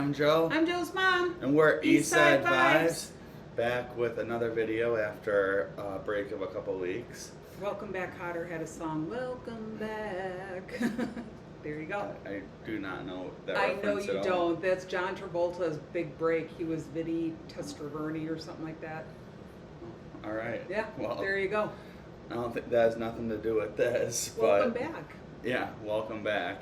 I'm Joe. I'm Joe's mom. And we're Eastside Eastside Vibes. Back with another video after a break of a couple weeks. Welcome Back Hotter had a song, Welcome Back. There you go. I do not know that I know reference you at all. don't. That's John Travolta's big break. He was Vinny Testaverde or something like that. All right. Yeah, Well, there you go. I don't think that has nothing to do with this. Welcome but back. Yeah, welcome back.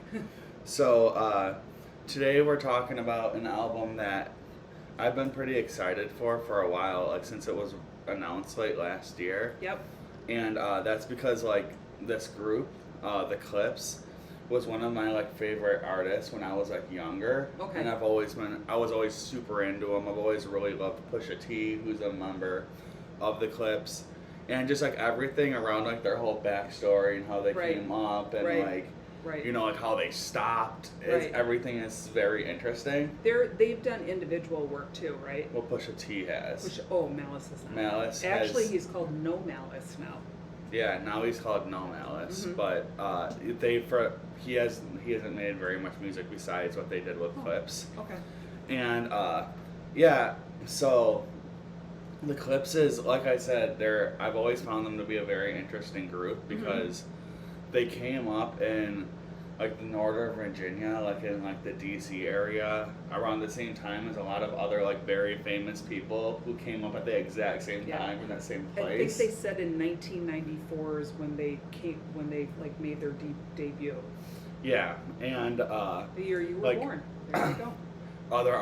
So, today we're talking about an album that I've been pretty excited for a while, like since it was announced late last year. Yep. And that's because like this group, the Clipse, was one of my favorite artists when I was younger. Okay. And I was always super into them. I've always really loved Pusha T, who's a member of the Clipse, and just everything around their whole backstory and how they Right. came up and Right. how they stopped. Right. Everything is very interesting. They've done individual work too, right? What Pusha T has. Malice is not. Malice Actually, has- he's called No Malice now. Yeah, now he's called No Malice, Mhm. but he hasn't made very much music besides what they did with Clipse. Okay. And so the Clipse'S, like I said, I've always found them to be a very interesting group because they came up in the Northern Virginia, in the DC area, around the same time as a lot of other very famous people who came up at the exact same Yeah. time in that same I think place. they said in 1994 is when they made their debut. Yeah, and The year you were born. There you go. other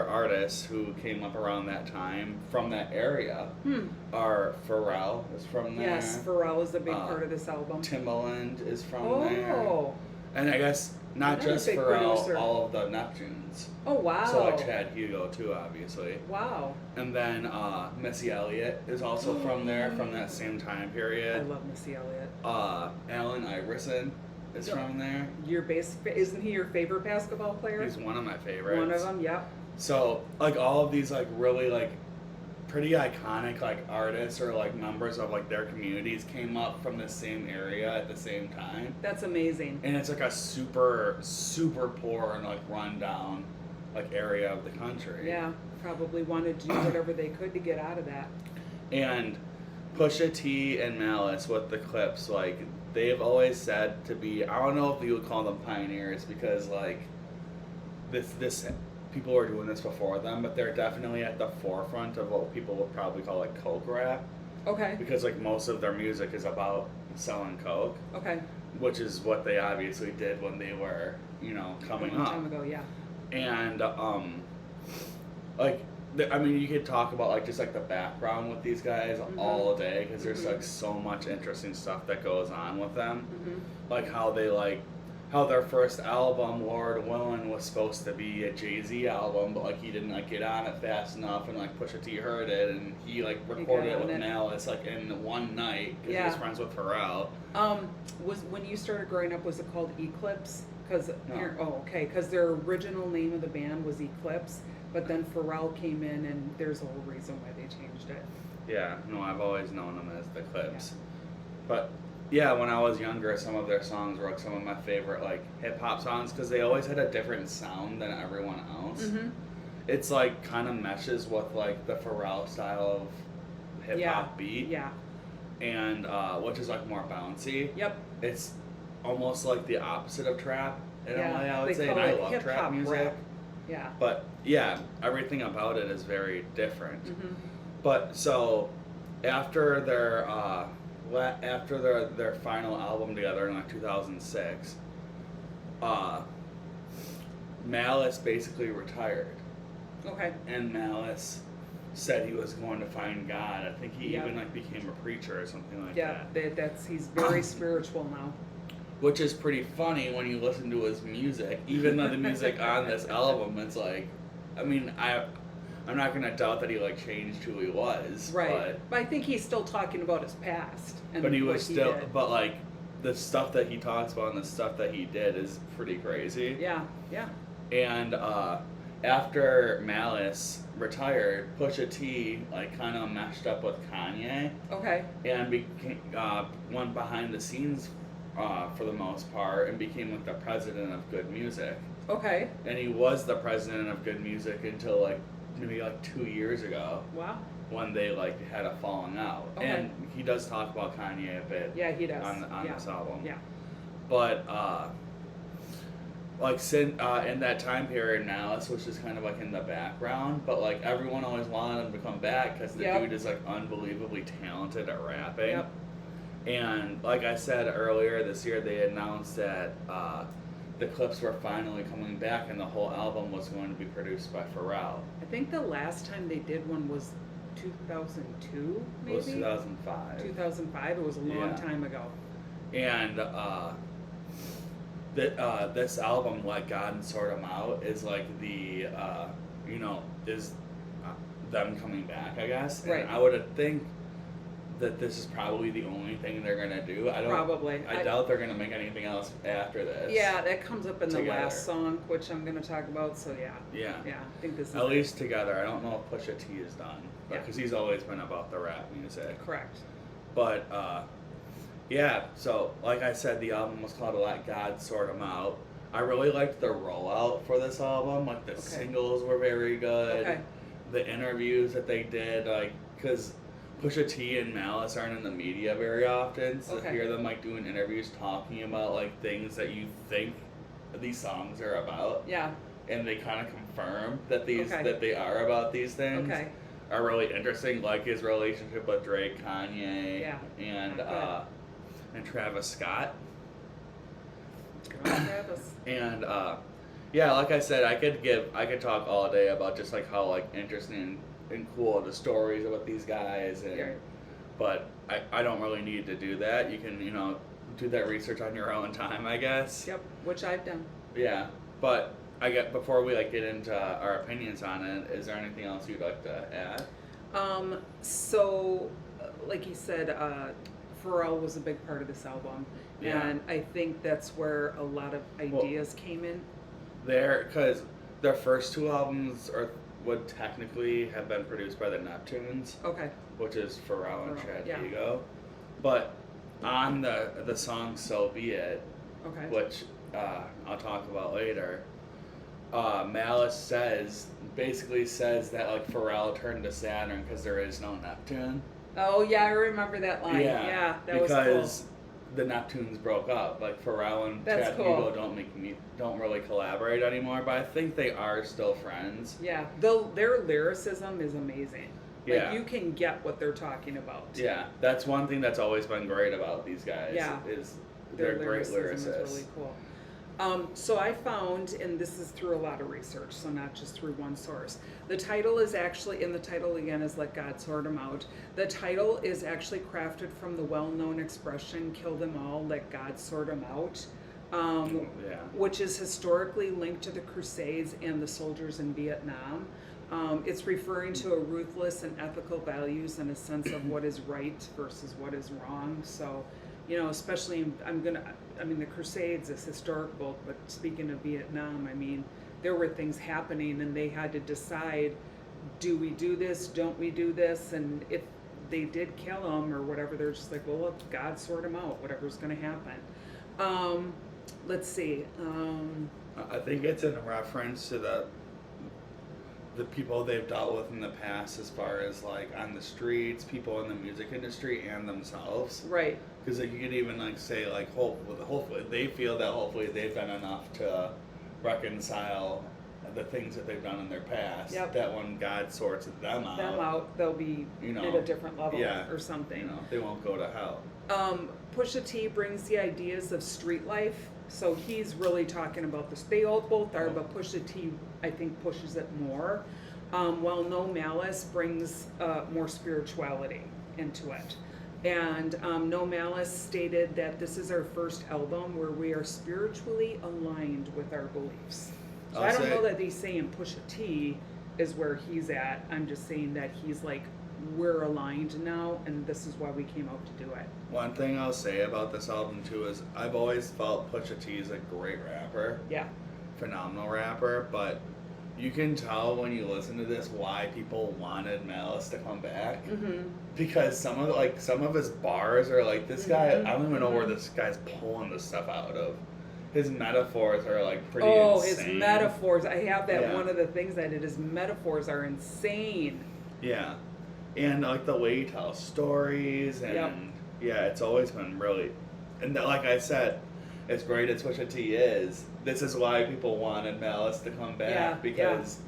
artists who came up around that time from that area are Pharrell is from there. Yes, Pharrell is a big part of this album. Timbaland is from there. Oh. And I guess not Another just big Pharrell, producer. all of the Neptunes. Oh, wow. So Chad Hugo too, obviously. Wow. And then Missy Elliott is also from there, from that same time I period. love Missy Elliott. Allen Iverson is from there. Isn't he your favorite basketball player? He's one of my favorites. One of them, yep. So, all of these, really, pretty iconic, artists or, members of, their communities came up from the same area at the same time. That's amazing. And it's, a super, super poor and, run-down, area of the country. Yeah, probably wanted to do whatever they could to get out of that. And Pusha T and Malice with the Clipse, they've always said to be, I don't know if you would call them pioneers because, this people were doing this before them, but they're definitely at the forefront of what people would probably call coke rap. Okay. Because most of their music is about selling coke. Okay. Which is what they obviously did when they were, coming A long up. time ago, yeah. And you could talk about just the background with these guys all day because there's so much interesting stuff that goes on with them. How their first album, Lord Willin', was supposed to be a Jay-Z album, but he didn't get on it fast enough, and Pusha T heard it, and he recorded it with Malice in one night because he was friends with Pharrell. Was when you started growing up, was it called Eclipse? Because No. because their original name of the band was Eclipse, but then Pharrell came in, and there's a whole reason why they changed it. Yeah, no, I've always known them as the Clipse. Yeah. But yeah, when I was younger, some of their songs were some of my favorite hip hop songs because they always had a different sound than everyone else. Mm-hmm. It's kind of meshes with the Pharrell style of hip hop beat. Yeah. And which is more bouncy. Yep. It's almost the opposite of trap in a way, I would they say. call And I it love hip-hop trap music. rap. Yeah. But yeah, everything about it is very different. Mm-hmm. But so after their final album together in 2006, Malice basically retired. Okay. And Malice said he was going to find God. I think he even became a preacher or something like that. Yeah, he's very spiritual now. Which is pretty funny when you listen to his music. Even though the music on this album, it's I'm not gonna doubt that he changed who he was. Right. But I think he's still talking about his past. But he was still. But the stuff that he talks about and the stuff that he did is pretty crazy. Yeah. Yeah. And after Malice retired, Pusha T kind of meshed up with Kanye. Okay. And went behind the scenes for the most part and became the president of good music. Okay. and he was the president of Good Music until like maybe like 2 years ago Wow. when they like had a falling out. Okay. And he does talk about Kanye a bit. Yeah, he does. On Yeah. this album. Yeah. But like in that time period, Malice was just kind of like in the background, but like everyone always wanted him to come back because the Yep. dude is like unbelievably talented at rapping. Yep. And like I said earlier this year, they announced that the Clips were finally coming back, and the whole album was going to be produced by Pharrell. I think the last time they did one was 2002, maybe? It was 2005. 2005. It was a long Yeah. time ago. And this album, like God and Sort 'Em Out, is like the is them coming back, I guess. And Right. I would think that this is probably the only thing they're gonna do. Probably. I doubt they're gonna make anything else after this. Yeah, that comes up in the Together. last song, which I'm going to talk about. So yeah. Yeah. Yeah, I think this is At it. least together. I don't know if Pusha T is done, Yeah. because he's always been about the rap music. Correct. But yeah, so like I said, the album was called Let God Sort 'Em Out. I really liked the rollout for this album. Like the singles were very good. Okay. The interviews that they did, like, because Pusha T and Malice aren't in the media very often, so to hear them like doing interviews talking about like things that you think these songs are about, Yeah. and they kind of confirm that Okay. that they are about these things. Okay. Are really interesting, like his relationship with Drake, Kanye, Yeah. and Travis Scott. Good on Travis. And yeah, like I said, I could talk all day about just like how like interesting and cool the stories about these guys, and Yeah. but I don't really need to do that. You can do that research on your own time, I guess. Yep, which I've done. Yeah, but before we like get into our opinions on it, is there anything else you'd like to add? So, like you said, Pharrell was a big part of this album, Yeah. and I think that's where a lot of ideas came in. Because their first two albums would technically have been produced by the Neptunes, Okay. which is Pharrell and Chad yeah. Diego. But on the song So Be It, Okay. which I'll talk about later, Malice basically says that like Pharrell turned to Saturn because there is no Neptune. Oh yeah, I remember that line. Yeah, that was because the Neptunes broke up. Like Pharrell and That's Chad cool. Diego don't really collaborate anymore, but I think they are still friends. cool. Yeah, their lyricism is amazing. Like Yeah. you can get what they're talking about. Yeah, that's one thing that's always been great about these guys. Yeah. Is Their they're great lyricism lyricists. is really cool. So I found, and this is through a lot of research, so not just through one source. The title is actually, and the title again is Let God Sort 'Em Out. The title is actually crafted from the well-known expression, kill them all, let God sort 'em out, Yeah. which is historically linked to the Crusades and the soldiers in Vietnam. It's referring to a ruthless and ethical values and a sense of what is right versus what is wrong. So, especially the Crusades is historical, but speaking of Vietnam, there were things happening and they had to decide, do we do this, don't we do this? And if they did kill them or whatever, they're just like, well, let God sort them out, whatever's going to happen. Let's see. I think it's in reference to the people they've dealt with in the past, as far as like on the streets, people in the music industry, and themselves. Right. Because like, you could even like say like hopefully they feel that hopefully they've done enough to reconcile the things that they've done in their past. Yep. That when God sorts them out, They'll be at a different level or something. they won't go to hell. Pusha T brings the ideas of street life, so he's really talking about this. They all both are, but Pusha T, I think, pushes it more. While No Malice brings more spirituality into it. And No Malice stated that this is our first album where we are spiritually aligned with our beliefs. So I don't know that he's saying Pusha T is where he's at. I'm just saying that he's like, we're aligned now, and this is why we came out to do it. One thing I'll say about this album too is I've always felt Pusha T is a great rapper. Yeah. Phenomenal rapper, but you can tell when you listen to this why people wanted Malice to come back. Mm-hmm. Because some of his bars are like, this guy, I don't even know where this guy's pulling this stuff out of. his metaphors are like pretty insane. His metaphors. I have that Yeah. one of the things that his metaphors are insane. Yeah. And like the way he tells stories and Yep. yeah, it's always been really and like I said, as great as Pusha T is, this is why people wanted Malice to come back Yeah, because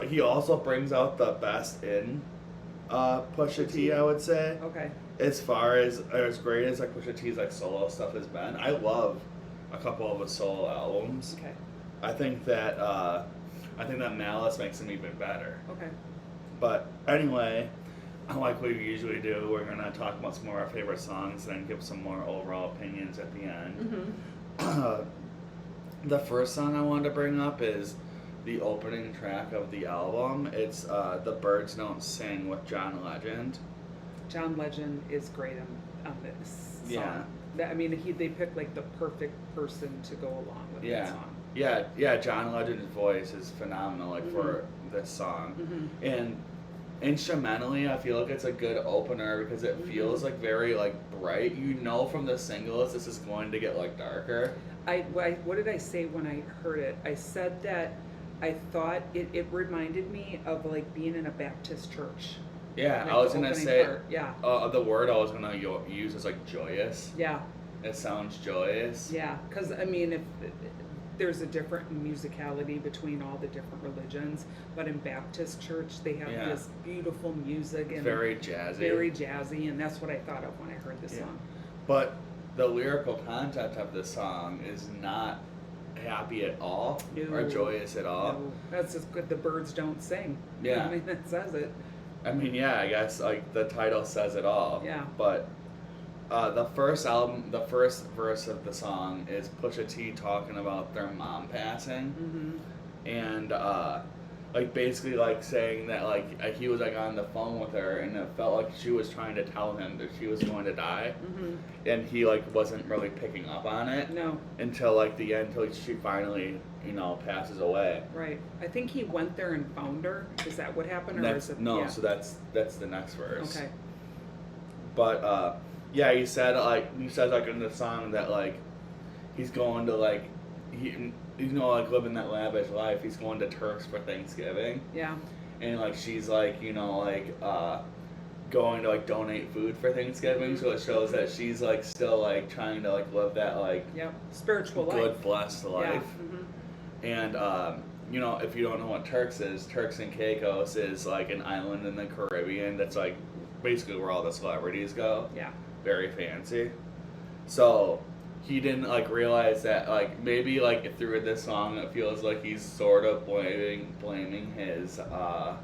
he also brings out the best in Pusha T, I would say. Okay. As far as great as like Pusha T's like solo stuff has been, I love a couple of his solo albums. Okay. I think that Malice makes him even better. Okay. But anyway, like we usually do, we're gonna talk about some more of our favorite songs and give some more overall opinions at the end. The first song I wanted to bring up is the opening track of the album. It's "The Birds Don't Sing" with John Legend. John Legend is great on this song. Yeah. They picked like the perfect person to go along with that song. Yeah. John Legend's voice is phenomenal, like for this song, and instrumentally, I feel like it's a good opener because it feels like very like bright. You know, from the singles, this is going to get like darker. What did I say when I heard it? I said that I thought it reminded me of like being in a Baptist church. Yeah, Like I was the gonna opening say. part, yeah. The word I was gonna use is like joyous. Yeah. It sounds joyous. Yeah, because if there's a different musicality between all the different religions, but in Baptist church they have this beautiful music and very jazzy. Very jazzy, and that's what I thought of when I heard this song. But the lyrical content of the song is not happy at all or joyous at all. No, that's just good. The birds don't sing. Yeah. That says it. I guess like the title says it all. Yeah. But the first verse of the song is Pusha T talking about their mom passing, and like basically like saying that like he was like on the phone with her and it felt like she was trying to tell him that she was going to die, and he like wasn't really picking up on it. No. Until like the end, until she finally passes away. Right. I think he went there and found her. Is that what happened, or is it? No. Yeah. So that's the next verse. Okay. But he said like in the song that like he's going to like he's like living that lavish life. He's going to Turks for Thanksgiving. Yeah. And like she's like going to like donate food for Thanksgiving, so it shows that she's like still like trying to like live that like spiritual good life. blessed life. And if you don't know what Turks is, Turks and Caicos is like an island in the Caribbean that's like basically where all the celebrities go. Yeah. Very fancy. So he didn't like realize that like maybe like through this song it feels like he's sort of blaming his love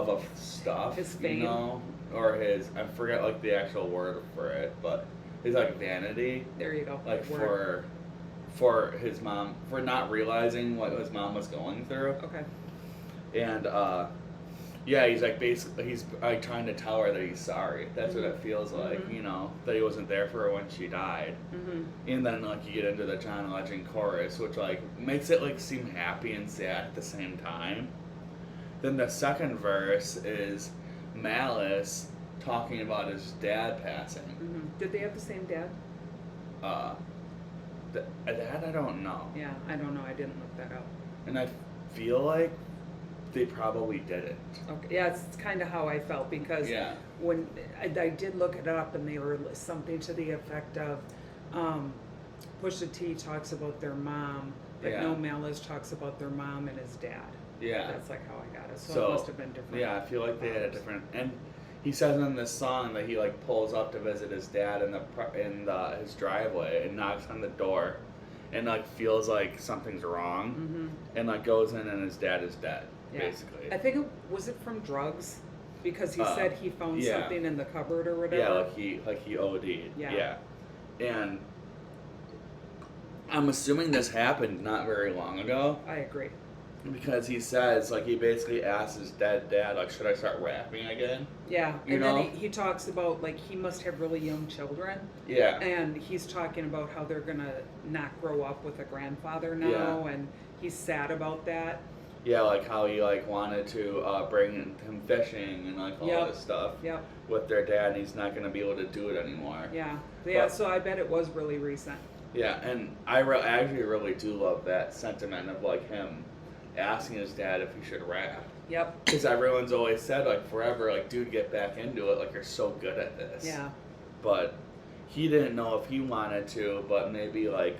of stuff, his fame, or his, I forget like the actual word for it, but his like vanity. There you go. Like for his mom, for not realizing what his mom was going through. Okay. And he's like basically he's like trying to tell her that he's sorry. That's what it feels like, that he wasn't there for her when she died. And then like you get into the John Legend chorus, which like makes it like seem happy and sad at the same time. Then the second verse is Malice talking about his dad passing. Did they have the same dad? That I don't know. Yeah, I don't know. I didn't look that up. And I feel like they probably didn't. Okay. Yeah, it's kind of how I felt because when I did look it up, and they were something to the effect of Pusha T talks about their mom, but no Malice talks about their mom and his dad. Yeah. That's like how I got it. So it must have been different. Yeah, I feel like they had a different. And he says in this song that he like pulls up to visit his dad in his driveway and knocks on the door, and like feels like something's wrong, and like goes in and his dad is dead. Yeah. Basically. I think was it from drugs, because he said he found something in the cupboard or whatever. Yeah, like he OD'd. Yeah. And I'm assuming this happened not very long ago. I agree. Because he says, like, he basically asks his dad, like, should I start rapping again? Yeah, then he talks about, like, he must have really young children. Yeah. And he's talking about how they're going to not grow up with a grandfather now, and he's sad about that. Yeah, like how he, like, wanted to bring him fishing and, like, all this stuff with their dad, and he's not going to be able to do it anymore. Yeah, so I bet it was really recent. Yeah, and I actually really do love that sentiment of like him asking his dad if he should rap. Yep. Because everyone's always said like forever, like, dude, get back into it. Like, you're so good at this. Yeah. But he didn't know if he wanted to, but maybe like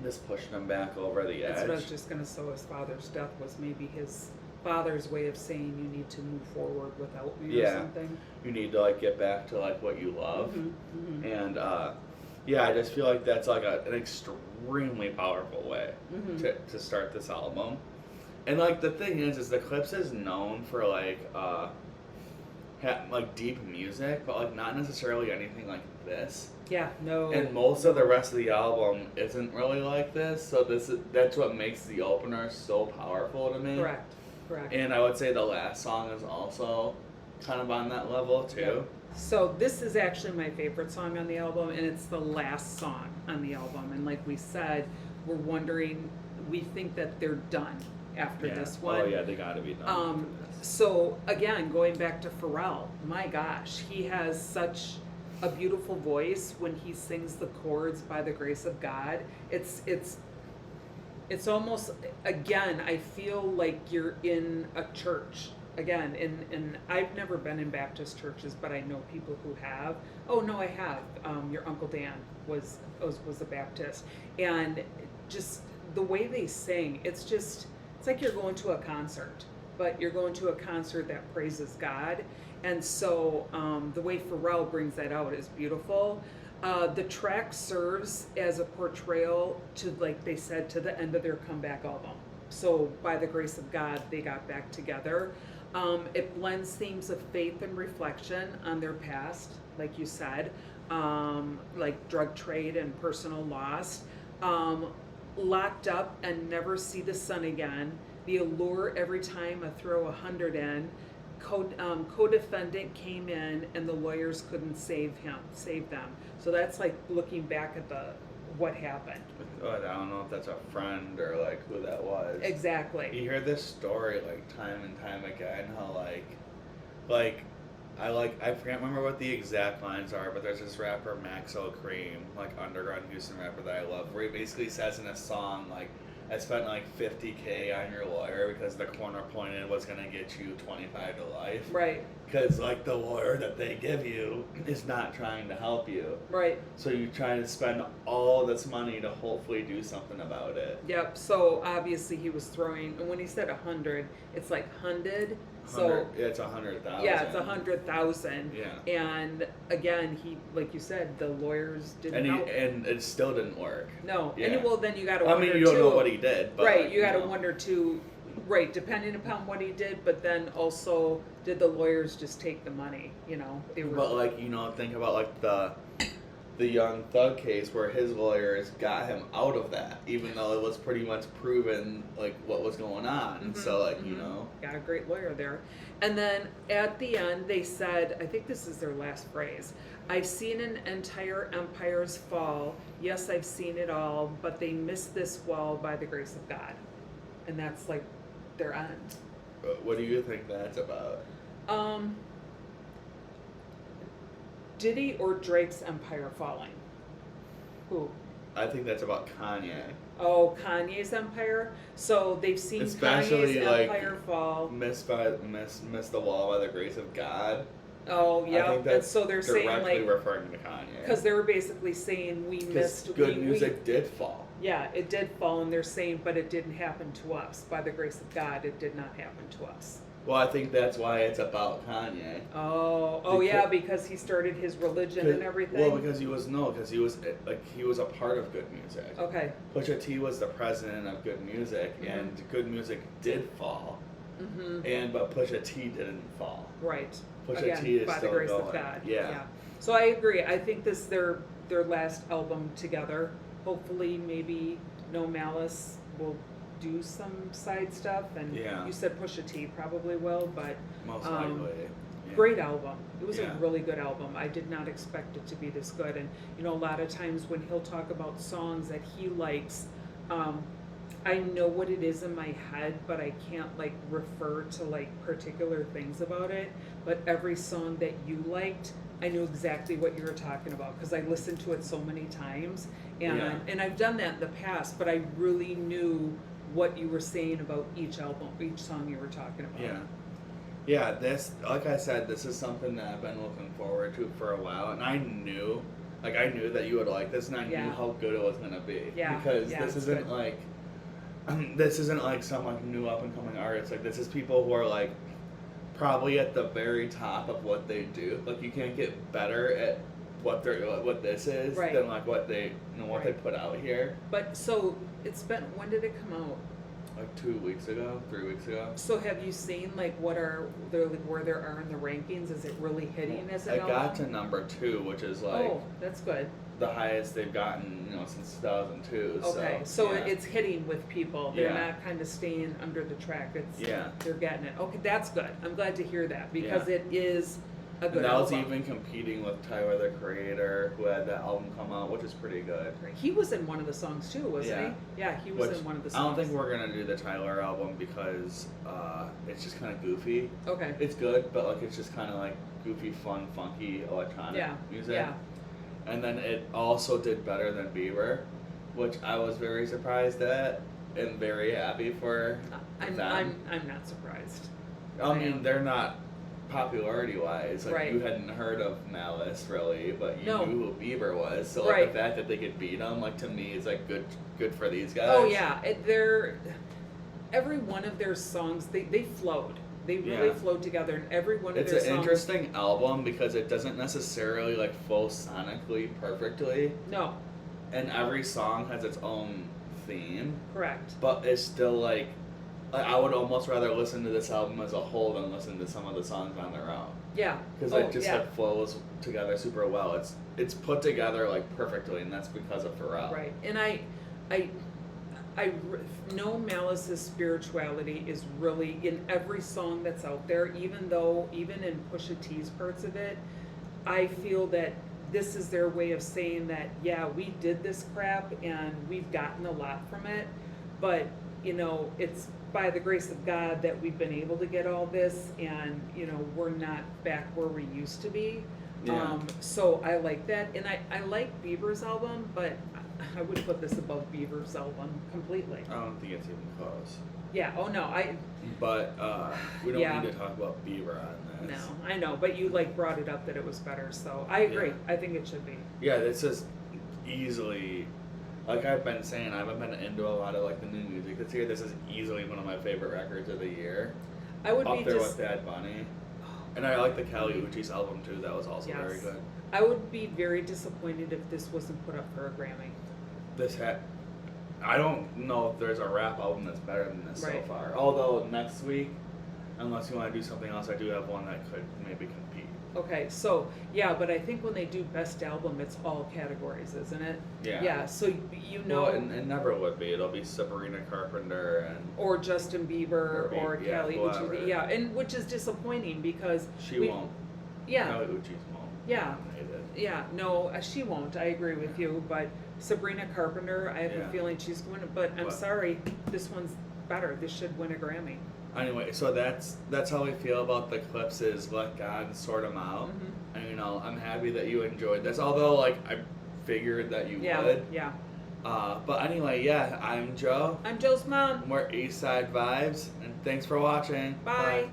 this pushed him back over the edge. That's what I was just gonna say. His father's death was maybe his father's way of saying you need to move forward without me or something. You need to like get back to like what you love. Mm-hmm. And yeah, I just feel like that's like an extremely powerful way to start this album. And like the thing is the Clipse is known for like like deep music, but like not necessarily anything like this. Yeah, no. And most of the rest of the album isn't really like this, so that's what makes the opener so powerful to me. Correct. And I would say the last song is also kind of on that level too. Yep. So this is actually my favorite song on the album, and it's the last song on the album. And like we said, we're wondering, we think that they're done after this one. Oh yeah, they gotta be done after this. So again, going back to Pharrell, my gosh, he has such a beautiful voice when he sings the chords by the grace of God. It's almost, again, I feel like you're in a church. Again, and I've never been in Baptist churches, but I know people who have. Oh no, I have. Your Uncle Dan was a Baptist, and just the way they sing, it's like you're going to a concert, but you're going to a concert that praises God. And so the way Pharrell brings that out is beautiful. The track serves as a portrayal to, like they said, to the end of their comeback album. So by the grace of God, they got back together. It blends themes of faith and reflection on their past, like you said, like drug trade and personal loss. Locked up and never see the sun again. The allure every time I throw 100 in. Co-defendant came in and the lawyers couldn't save them. So that's like looking back at what happened. I don't know if that's a friend or like who that was. Exactly. You hear this story like time and time again, how I can't remember what the exact lines are, but there's this rapper Maxo Cream, like underground Houston rapper that I love, where he basically says in a song like, I spent like $50K on your lawyer because the corner pointed was gonna get you 25 to life. Right. Because like the lawyer that they give you is not trying to help you. Right. So you're trying to spend all this money to hopefully do something about it. Yep. So obviously he was throwing, and when he said 100, it's like 100. So it's 100,000. Yeah, it's 100,000. Yeah. And again, he, like you said, the lawyers didn't help. And it still didn't work. No. Yeah. And well, then you got to wonder. I mean, you don't know what he did. But right. You got to wonder too. Right. Depending upon what he did, but then also, did the lawyers just take the money? You know, they were. But like, think about like the Young Thug case where his lawyers got him out of that, even though it was pretty much proven like what was going on. Mm-hmm, So like, got a great lawyer there. And then at the end they said, I think this is their last phrase, I've seen an entire empire's fall. Yes, I've seen it all, but they missed this wall by the grace of God. And that's like their end. What do you think that's about? Diddy or Drake's empire falling? Who? I think that's about Kanye. Oh, Kanye's empire. So they've seen Especially, Kanye's like, empire fall. Missed the wall by the grace of God. Oh yeah, I think that's and so they're saying directly like referring to Kanye. because they were basically saying we missed good music did fall. Yeah, it did fall, and they're saying, but it didn't happen to us. By the grace of God, it did not happen to us. Well, I think that's why it's about Kanye. Oh, yeah, because he started his religion and everything. Well, because he was a part of good music. Okay. Pusha T was the president of good music, and good music did fall. Mm-hmm. But Pusha T didn't fall. Right. Pusha T is by still the grace going. of God. Yeah. So I agree. I think this is their last album together. Hopefully, maybe No Malice will do some side stuff, and you said Pusha T probably will, but most likely. Great album. It was Yeah. a really good album. I did not expect it to be this good. And a lot of times when he'll talk about songs that he likes, I know what it is in my head, but I can't refer to particular things about it. But every song that you liked I knew exactly what you were talking about because I listened to it so many times, and Yeah. and I've done that in the past, but I really knew what you were saying about each album, each song you were talking about. Yeah. Yeah, this, like I said, this is something that I've been looking forward to for a while, and I knew that you would like this, and I Yeah. knew how good it was gonna be. Yeah, Because yeah, this it's isn't good. like, this isn't like some like new up and coming artists. Like this is people who are like probably at the very top of what they do. Like you can't get better at what this is Right. than like what they what they Right. put out here. But so it's been, when did it come out? Like 2 weeks ago, 3 weeks ago. So have you seen like what are there, like where there are in the rankings? Is it really hitting as an It album? got to number 2, which is like Oh, that's good. the highest they've gotten, since 2002. Okay, so yeah. it's hitting with people. They're Yeah. not kind of staying under the track. It's Yeah. they're getting it. Okay, that's good. I'm glad to hear that because Yeah. it is a good And that was album. even competing with Tyler the Creator, who had that album come out, which is pretty good. He was in one of the songs too, wasn't Yeah. he? Yeah, he was Which in one of the I songs. don't think we're gonna do the Tyler album because it's just kind of goofy. Okay. It's good, but like it's just kind of like goofy, fun, funky electronic Yeah. music. Yeah. And then it also did better than Bieber, which I was very surprised at and very happy for I'm them. I'm not surprised. I mean, they're not popularity wise. Like Right. you hadn't heard of Malice really, but you No. knew who Bieber was. So like Right. the fact that they could beat him, like to me, is like good for these guys. Oh yeah, they're every one of their songs they flowed. They really Yeah. flowed together, and every one of It's their an songs. interesting album because it doesn't necessarily like flow sonically perfectly, No, and every song has its own theme, correct. but it's still like I would almost rather listen to this album as a whole than listen to some of the songs on their own Yeah. because Oh, it just yeah. like flows together super well. It's put together like perfectly, and that's because of Pharrell. Right, and I know Malice's spirituality is really in every song that's out there. Even in Pusha T's parts of it, I feel that this is their way of saying that yeah, we did this crap and we've gotten a lot from it, but it's by the grace of God that we've been able to get all this, and we're not back where we used to be. Yeah. So I like that, and I like Bieber's album, but I would put this above Bieber's album completely. I don't think it's even close. Yeah. Oh no. But we don't Yeah. need to talk about Bieber on No. this. I know, but you brought it up that it was better, so I agree. Yeah. I think it should be. Yeah, this is easily, like I've been saying, I haven't been into a lot of like the new music this year. This is easily one of my favorite records of the year. I would Up be there just. with Bad Bunny. And I like the Kelly Uchis album too. That was also very Yes. good. I would be very disappointed if this wasn't put up for a Grammy. I don't know if there's a rap album that's better than this Right. so far. Although next week, unless you want to do something else, I do have one that could maybe compete. Okay, so yeah, but I think when they do best album, it's all categories, isn't it? Yeah. Yeah. So Well, it never would be. It'll be Sabrina Carpenter and or Justin Bieber or Yeah, Kelly whoever. Uchis. Yeah, and which is disappointing because she we- won't. Yeah. Kelly Uchis won't. Yeah. Nominated. Yeah, no, she won't. I agree with you, but Sabrina Carpenter, I have Yeah. a feeling she's going to. But I'm What? sorry, this one's better. This should win a Grammy. Anyway, so that's how we feel about the Clipse'S. Let God sort them out. Mhm. And I'm happy that you enjoyed this. Although like I figured that you Yeah, would. yeah. But anyway, yeah. I'm Joe. I'm Joe's mom. We're Eastside Vibes, and thanks for watching. Bye. Bye.